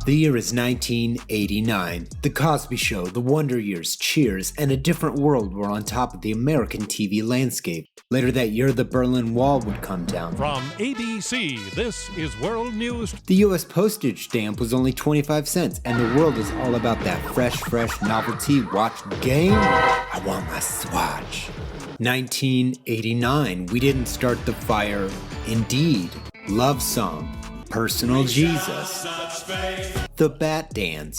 The year is 1989. The Cosby Show, The Wonder Years, Cheers, and A Different World were on top of the American TV landscape. Later that year, the Berlin Wall would come down. From ABC, this is World News. The US postage stamp was only 25 cents, and the world is all about that fresh novelty watch game. I want my Swatch. 1989, We Didn't Start the Fire. Indeed. Love Song. Personal Jesus. The Bat Dance.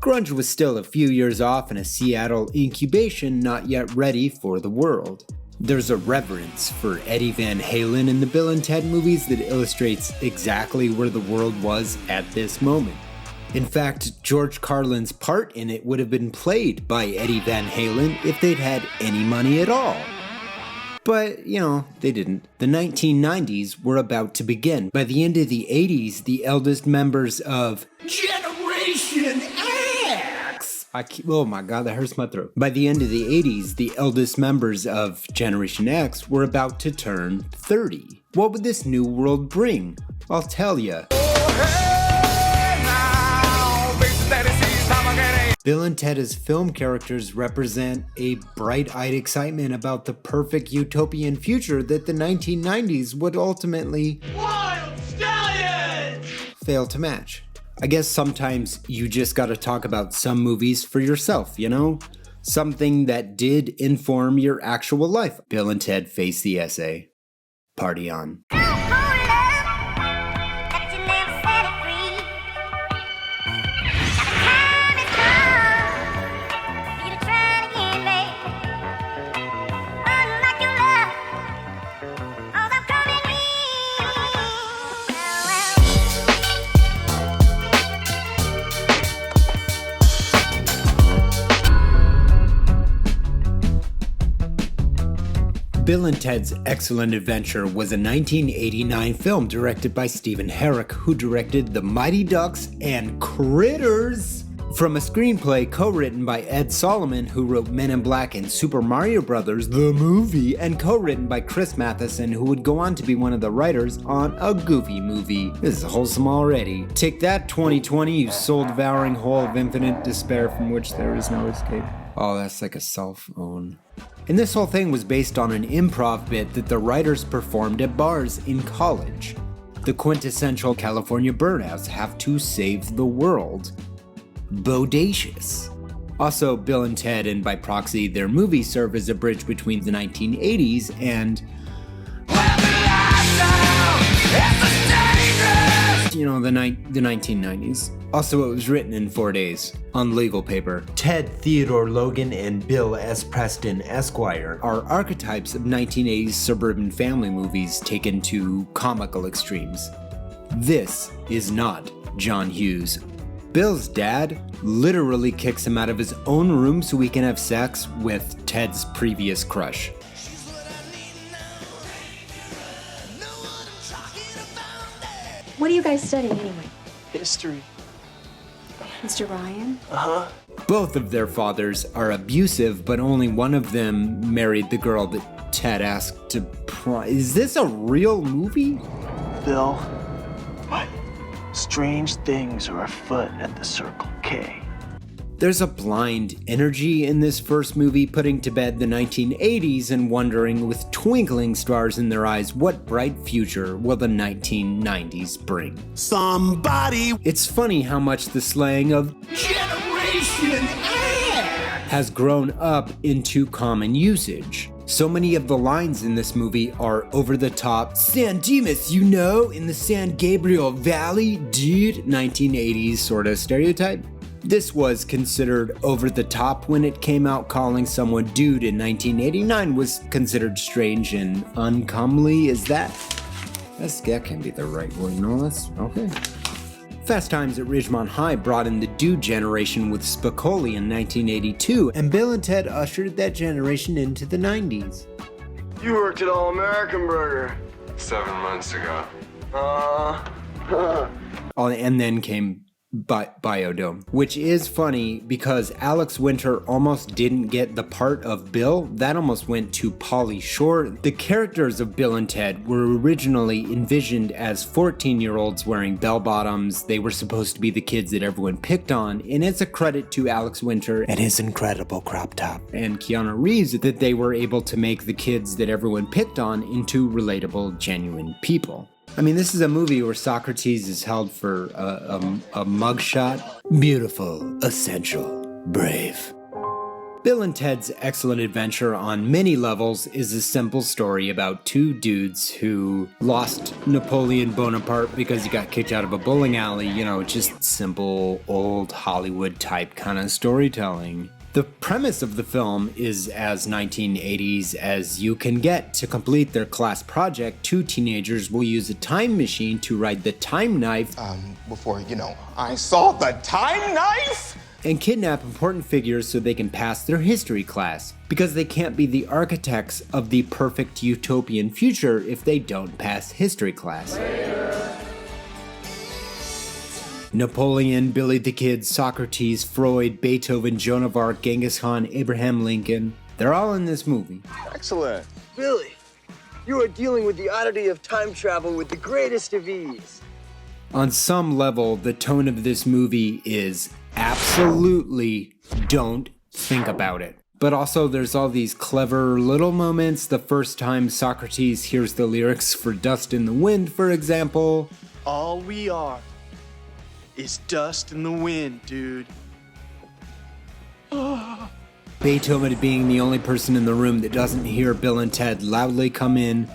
Grunge was still a few years off in a Seattle incubation, not yet ready for the world. There's a reverence for Eddie Van Halen in the Bill and Ted movies that illustrates exactly where the world was at this moment. In fact, George Carlin's part in it would have been played by Eddie Van Halen if they'd had any money at all. But, they didn't. The 1990s were about to begin. By the end of the 80s, the eldest members of Generation X! Oh my god, that hurts my throat. By the end of the 80s, the eldest members of Generation X were about to turn 30. What would this new world bring? I'll tell ya. Bill and Ted as film characters represent a bright-eyed excitement about the perfect utopian future that the 1990s would ultimately fail to match. I guess sometimes you just gotta talk about some movies for yourself, Something that did inform your actual life. Bill and Ted Face the Essay. Party on. Bill and Ted's Excellent Adventure was a 1989 film directed by Stephen Herek, who directed The Mighty Ducks and Critters. From a screenplay co-written by Ed Solomon, who wrote Men in Black and Super Mario Bros. The movie, and co-written by Chris Matheson, who would go on to be one of the writers on a Goofy movie. This is wholesome already. Take that, 2020, you soul-devouring hole of infinite despair from which there is no escape. Oh, that's like a cell phone. And this whole thing was based on an improv bit that the writers performed at bars in college. The quintessential California burnouts have to save the world. Bodacious. Also, Bill and Ted, and by proxy their movies, serve as a bridge between the 1980s and the 1990s. Also, it was written in 4 days, on legal paper. Ted Theodore Logan and Bill S. Preston Esquire are archetypes of 1980s suburban family movies taken to comical extremes. This is not John Hughes. Bill's dad literally kicks him out of his own room so he can have sex with Ted's previous crush. What are you guys studying anyway? History. Mr. Ryan? Uh-huh. Both of their fathers are abusive, but only one of them married the girl that Ted asked to Is this a real movie? Bill. What? Strange things are afoot at the Circle K. There's a blind energy in this first movie, putting to bed the 1980s and wondering with twinkling stars in their eyes what bright future will the 1990s bring. Somebody! It's funny how much the slang of Generation X has grown up into common usage. So many of the lines in this movie are over the top. San Dimas, in the San Gabriel Valley, dude, 1980s sort of stereotype. This was considered over the top when it came out. Calling someone dude in 1989 was considered strange and uncomely. That can be the right word. No, that's okay. Fast Times at Ridgemont High brought in the dude generation with Spicoli in 1982, and Bill and Ted ushered that generation into the 90s. You worked at All American Burger 7 months ago. And then came biodome, which is funny because Alex Winter almost didn't get the part of Bill. That almost went to Pauly Shore. The characters of Bill and Ted were originally envisioned as 14-year-olds wearing bell-bottoms. They were supposed to be the kids that everyone picked on, and it's a credit to Alex Winter and his incredible crop top and Keanu Reeves that they were able to make the kids that everyone picked on into relatable, genuine people. I mean, this is a movie where Socrates is held for a mugshot. Beautiful, essential, brave. Bill and Ted's Excellent Adventure on many levels is a simple story about two dudes who lost Napoleon Bonaparte because he got kicked out of a bowling alley. You know, just simple, old Hollywood type kind of storytelling. The premise of the film is as 1980s as you can get. To complete their class project, two teenagers will use a time machine to ride the time knife I saw the time knife! And kidnap important figures so they can pass their history class, because they can't be the architects of the perfect utopian future if they don't pass history class. Napoleon, Billy the Kid, Socrates, Freud, Beethoven, Joan of Arc, Genghis Khan, Abraham Lincoln, they're all in this movie. Excellent. Billy, you are dealing with the oddity of time travel with the greatest of ease. On some level, the tone of this movie is absolutely don't think about it. But also there's all these clever little moments. The first time Socrates hears the lyrics for Dust in the Wind, for example. All we are is dust in the wind, dude. Beethoven being the only person in the room that doesn't hear Bill and Ted loudly come in.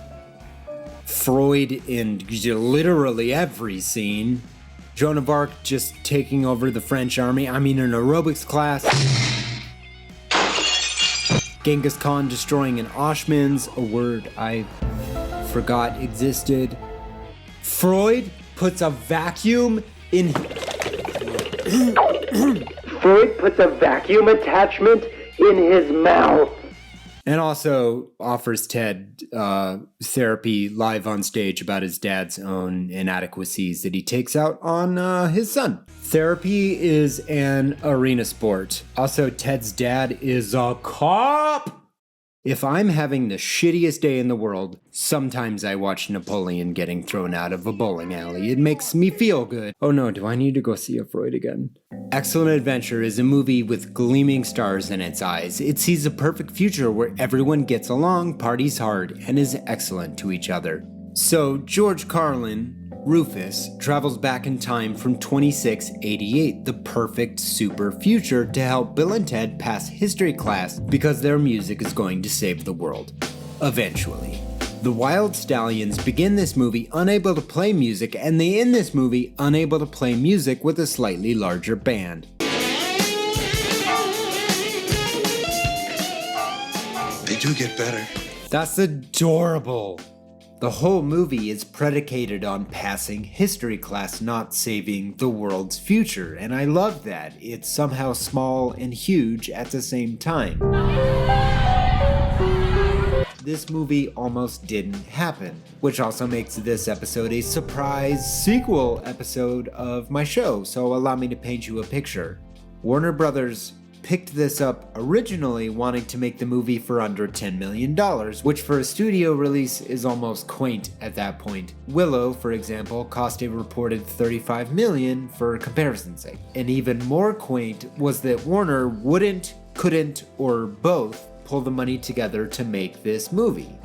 Freud in literally every scene. Joan of Arc just taking over the French army. I mean, an aerobics class. Genghis Khan destroying an Oshman's, a word I forgot existed. Freud puts a vacuum in... Freud puts a vacuum attachment in his mouth. And also offers Ted therapy live on stage about his dad's own inadequacies that he takes out on his son. Therapy is an arena sport. Also, Ted's dad is a cop. If I'm having the shittiest day in the world, sometimes I watch Napoleon getting thrown out of a bowling alley. It makes me feel good. Oh no, do I need to go see a Freud again? Excellent Adventure is a movie with gleaming stars in its eyes. It sees a perfect future where everyone gets along, parties hard, and is excellent to each other. So George Carlin, Rufus, travels back in time from 2688, the perfect super future, to help Bill and Ted pass history class because their music is going to save the world. Eventually. The Wild Stallions begin this movie unable to play music, and they end this movie unable to play music with a slightly larger band. They do get better. That's adorable. The whole movie is predicated on passing history class, not saving the world's future, and I love that. It's somehow small and huge at the same time. This movie almost didn't happen, which also makes this episode a surprise sequel episode of my show, so allow me to paint you a picture. Warner Brothers picked this up originally wanting to make the movie for under $10 million, which for a studio release is almost quaint at that point. Willow, for example, cost a reported $35 million for comparison's sake. And even more quaint was that Warner wouldn't, couldn't, or both pull the money together to make this movie.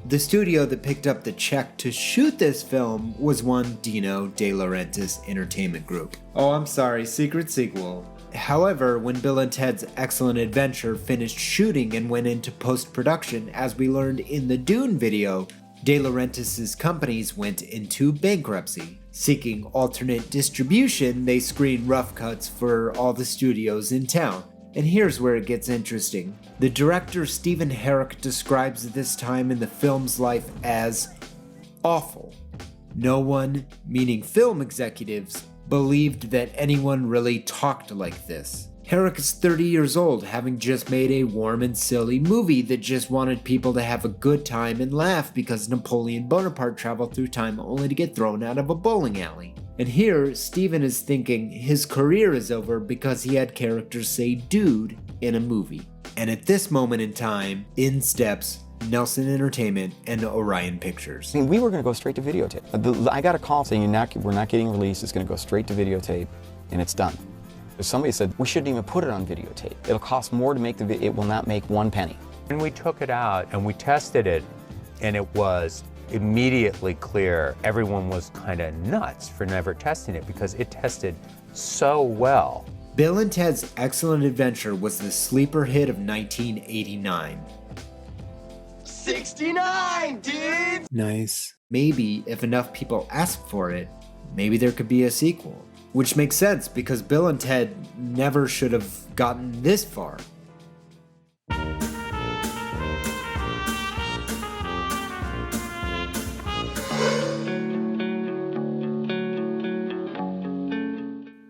The studio that picked up the check to shoot this film was one Dino De Laurentiis Entertainment Group. Oh, I'm sorry, secret sequel. However, when Bill and Ted's Excellent Adventure finished shooting and went into post-production, as we learned in the Dune video, De Laurentiis' companies went into bankruptcy. Seeking alternate distribution, they screened rough cuts for all the studios in town. And here's where it gets interesting. The director Stephen Herrick describes this time in the film's life as awful. No one, meaning film executives, believed that anyone really talked like this. Herrick is 30 years old, having just made a warm and silly movie that just wanted people to have a good time and laugh because Napoleon Bonaparte traveled through time only to get thrown out of a bowling alley. And here, Steven is thinking his career is over because he had characters say dude in a movie. And at this moment in time, in steps Nelson Entertainment and Orion Pictures. I mean, we were going to go straight to videotape. I got a call saying we're not getting released, it's going to go straight to videotape, and it's done. Somebody said, we shouldn't even put it on videotape. It'll cost more to make the video, it will not make 1 penny. And we took it out and we tested it, and it was immediately clear everyone was kind of nuts for never testing it because it tested so well. Bill and Ted's Excellent Adventure was the sleeper hit of 1989. 69, dude! Nice. Maybe if enough people ask for it, maybe there could be a sequel. Which makes sense because Bill and Ted never should have gotten this far.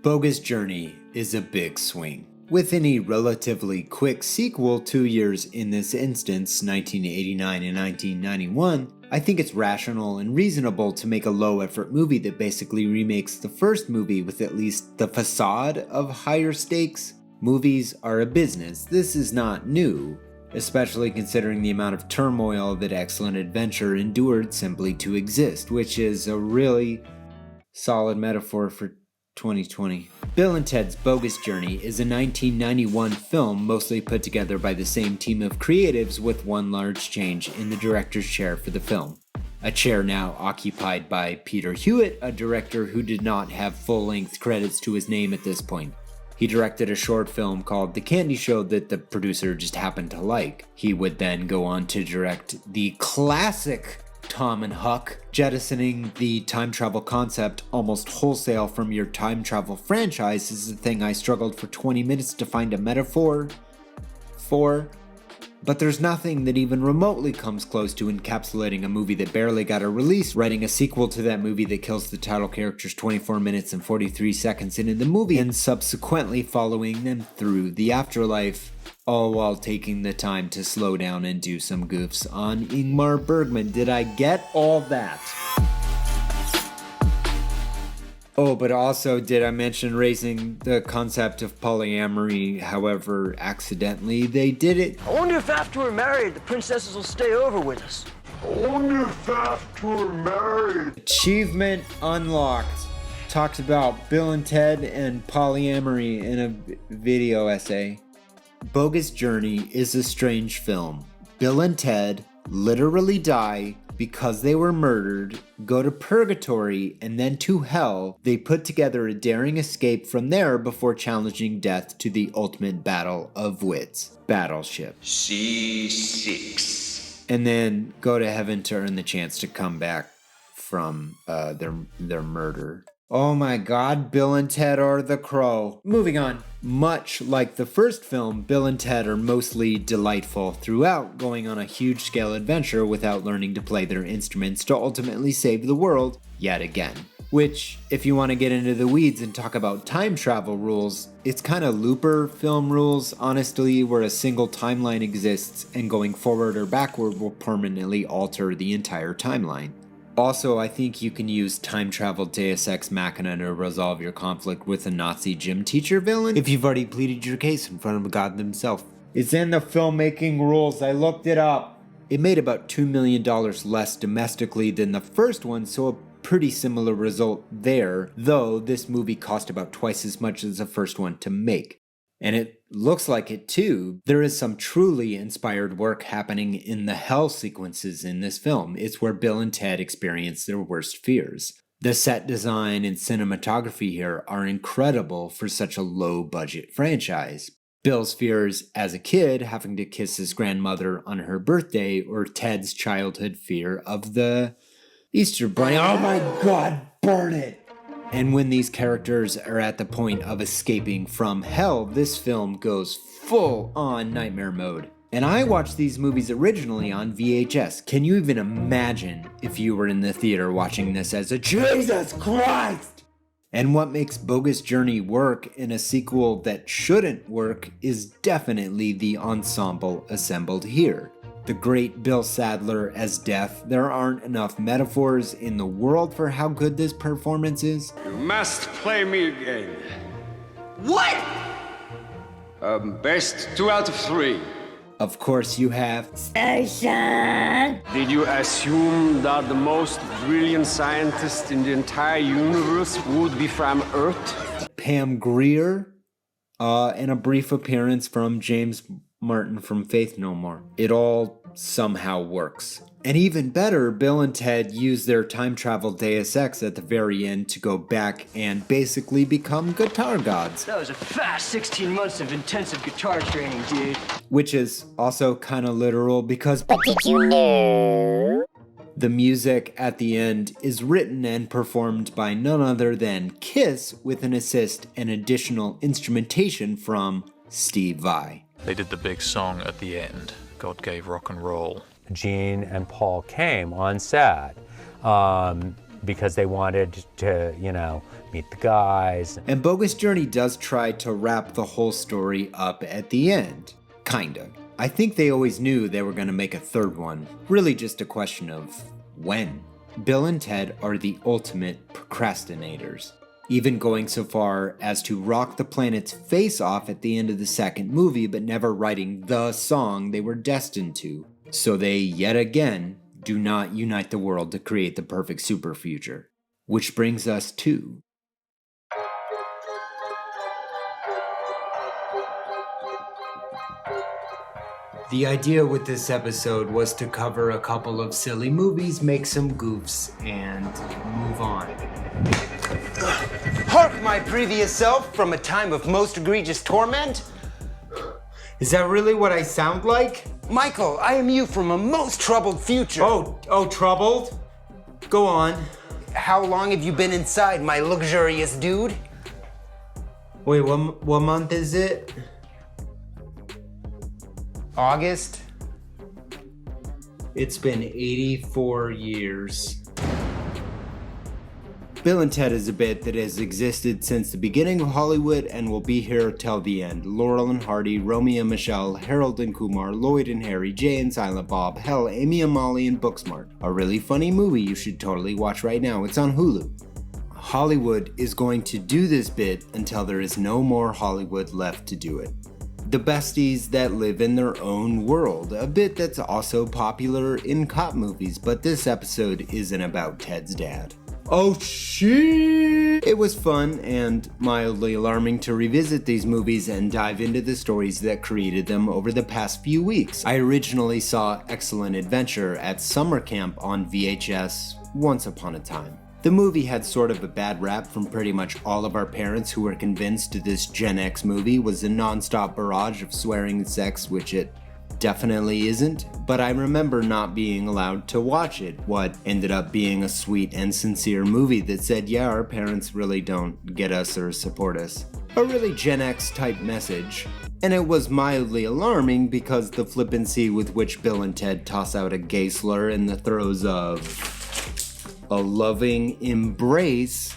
Bogus Journey is a big swing. With any relatively quick sequel 2 years in this instance, 1989 and 1991, I think it's rational and reasonable to make a low-effort movie that basically remakes the first movie with at least the facade of higher stakes. Movies are a business. This is not new, especially considering the amount of turmoil that Excellent Adventure endured simply to exist, which is a really solid metaphor for 2020. Bill and Ted's Bogus Journey is a 1991 film mostly put together by the same team of creatives with one large change in the director's chair for the film. A chair now occupied by Peter Hewitt, a director who did not have full-length credits to his name at this point. He directed a short film called The Candy Show that the producer just happened to like. He would then go on to direct the classic Tom and Huck, jettisoning the time travel concept almost wholesale from your time travel franchise is the thing I struggled for 20 minutes to find a metaphor for. But there's nothing that even remotely comes close to encapsulating a movie that barely got a release, writing a sequel to that movie that kills the title characters 24 minutes and 43 seconds into the movie, and subsequently following them through the afterlife, all while taking the time to slow down and do some goofs on Ingmar Bergman. Did I get all that? Oh, but also did I mention raising the concept of polyamory, however accidentally they did it? I wonder if after we're married, the princesses will stay over with us. Achievement unlocked. Talked about Bill and Ted and polyamory in a video essay. Bogus Journey is a strange film. Bill and Ted literally die because they were murdered, go to purgatory, and then to hell. They put together a daring escape from there before challenging death to the ultimate battle of wits. Battleship. C6. And then go to heaven to earn the chance to come back from their murder. Oh my god, Bill and Ted are the crow. Moving on. Much like the first film, Bill and Ted are mostly delightful throughout, going on a huge-scale adventure without learning to play their instruments to ultimately save the world yet again. Which, if you want to get into the weeds and talk about time travel rules, it's kind of Looper film rules, honestly, where a single timeline exists and going forward or backward will permanently alter the entire timeline. Also, I think you can use time travel Deus Ex Machina to resolve your conflict with a Nazi gym teacher villain if you've already pleaded your case in front of God himself. It's in the filmmaking rules, I looked it up. It made about $2 million less domestically than the first one, so a pretty similar result there, though this movie cost about twice as much as the first one to make. And it looks like it too. There is some truly inspired work happening in the hell sequences in this film. It's where Bill and Ted experience their worst fears. The set design and cinematography here are incredible for such a low-budget franchise. Bill's fears as a kid, having to kiss his grandmother on her birthday, or Ted's childhood fear of the Easter Bunny. Oh my god, burn it! And when these characters are at the point of escaping from hell, this film goes full-on nightmare mode. And I watched these movies originally on VHS. Can you even imagine if you were in the theater watching this as a Jesus Christ? And what makes Bogus Journey work in a sequel that shouldn't work is definitely the ensemble assembled here. the great Bill Sadler as Death. There aren't enough metaphors in the world for how good this performance is. You must play me again. What? Best 2 out of 3. Of course you have Did you assume that the most brilliant scientist in the entire universe would be from Earth? Pam Grier, and a brief appearance from James Martin from Faith No More. It all somehow works. And even better, Bill and Ted use their time travel Deus Ex at the very end to go back and basically become guitar gods. That was a fast 16 months of intensive guitar training, dude. Which is also kind of literal because the music at the end is written and performed by none other than Kiss, with an assist and additional instrumentation from Steve Vai. They did the big song at the end, God Gave Rock and Roll. Gene and Paul came on set because they wanted to, meet the guys. And Bogus Journey does try to wrap the whole story up at the end. Kinda. I think they always knew they were going to make a third one. Really just a question of when. Bill and Ted are the ultimate procrastinators, even going so far as to rock the planet's face off at the end of the second movie, but never writing the song they were destined to. So they, yet again, do not unite the world to create the perfect super future. Which brings us to... The idea with this episode was to cover a couple of silly movies, make some goofs, and move on. Hark, my previous self, from a time of most egregious torment. Is that really what I sound like? Michael, I am you from a most troubled future. Oh, troubled? Go on. How long have you been inside, my luxurious dude? Wait, what month is it? August? It's been 84 years. Bill and Ted is a bit that has existed since the beginning of Hollywood and will be here till the end. Laurel and Hardy, Romeo and Michelle, Harold and Kumar, Lloyd and Harry, Jay and Silent Bob, hell, Amy and Molly and Booksmart. A really funny movie you should totally watch right now. It's on Hulu. Hollywood is going to do this bit until there is no more Hollywood left to do it. The besties that live in their own world, a bit that's also popular in cop movies, but this episode isn't about Ted's dad. Oh shit! It was fun and mildly alarming to revisit these movies and dive into the stories that created them over the past few weeks. I originally saw Excellent Adventure at summer camp on VHS once upon a time. The movie had sort of a bad rap from pretty much all of our parents who were convinced this Gen X movie was a non-stop barrage of swearing and sex, which it definitely isn't, but I remember not being allowed to watch it, what ended up being a sweet and sincere movie that said, yeah, our parents really don't get us or support us. A really Gen X type message. And it was mildly alarming because the flippancy with which Bill and Ted toss out a gay slur in the throes of a loving embrace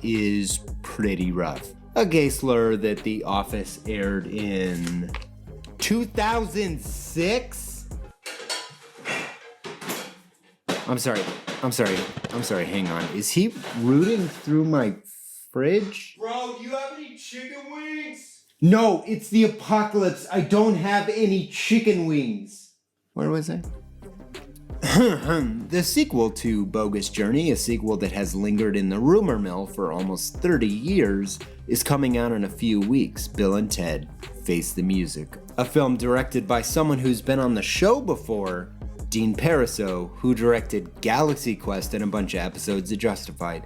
is pretty rough. A gay slur that The Office aired in 2006? I'm sorry, hang on. Is he rooting through my fridge? Bro, do you have any chicken wings? No, it's the apocalypse. I don't have any chicken wings. Where was I? The sequel to Bogus Journey, a sequel that has lingered in the rumor mill for almost 30 years, is coming out in a few weeks. Bill and Ted Face the Music. A film directed by someone who's been on the show before, Dean Pariseau, who directed Galaxy Quest and a bunch of episodes of Justified.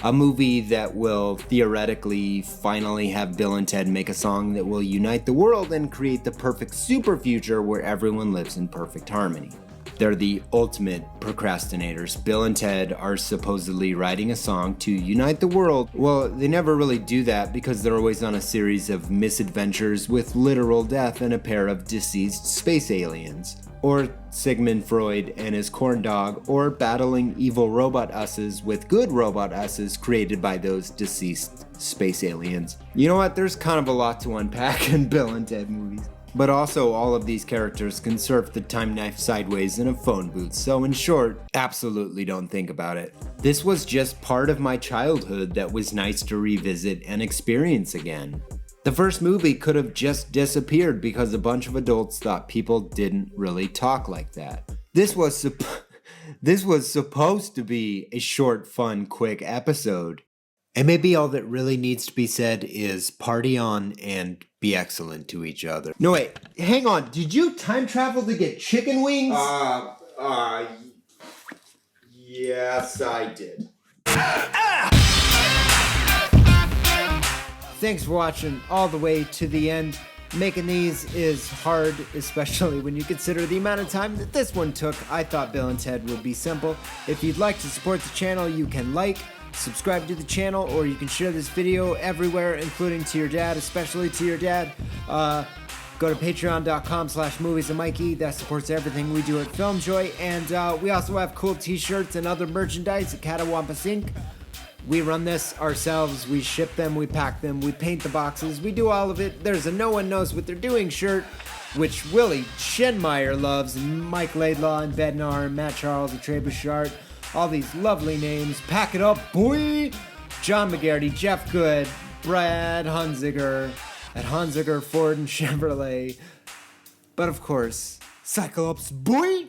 A movie that will theoretically finally have Bill and Ted make a song that will unite the world and create the perfect super future where everyone lives in perfect harmony. They're the ultimate procrastinators. Bill and Ted are supposedly writing a song to unite the world. Well, they never really do that because they're always on a series of misadventures with literal death and a pair of deceased space aliens. Or Sigmund Freud and his corn dog, or battling evil robot us's with good robot us's created by those deceased space aliens. You know what? There's kind of a lot to unpack in Bill and Ted movies. But also, all of these characters can surf the time knife sideways in a phone booth, so in short, absolutely don't think about it. This was just part of my childhood that was nice to revisit and experience again. The first movie could have just disappeared because a bunch of adults thought people didn't really talk like that. This was supposed to be a short, fun, quick episode. And maybe all that really needs to be said is party on and be excellent to each other. No, wait, hang on. Did you time travel to get chicken wings? Yes, I did. Thanks for watching all the way to the end. Making these is hard, especially when you consider the amount of time that this one took. I thought Bill and Ted would be simple. If you'd like to support the channel, you can like, subscribe to the channel, or you can share this video everywhere, including to your dad, especially to your dad. Go to patreon.com/moviesandmikey. That supports everything we do at FilmJoy. And we also have cool t-shirts and other merchandise at Catawampus Inc. We run this ourselves. We ship them, we pack them, we paint the boxes, we do all of it. There's a No One Knows What They're Doing shirt, which Willie Schenmeyer loves, and Mike Laidlaw and Bednar and Matt Charles and Trey Bouchard. All these lovely names. Pack it up, boy! John McGarity, Jeff Good, Brad Hunziger at Hunziger Ford and Chevrolet. But of course, Cyclops, boy!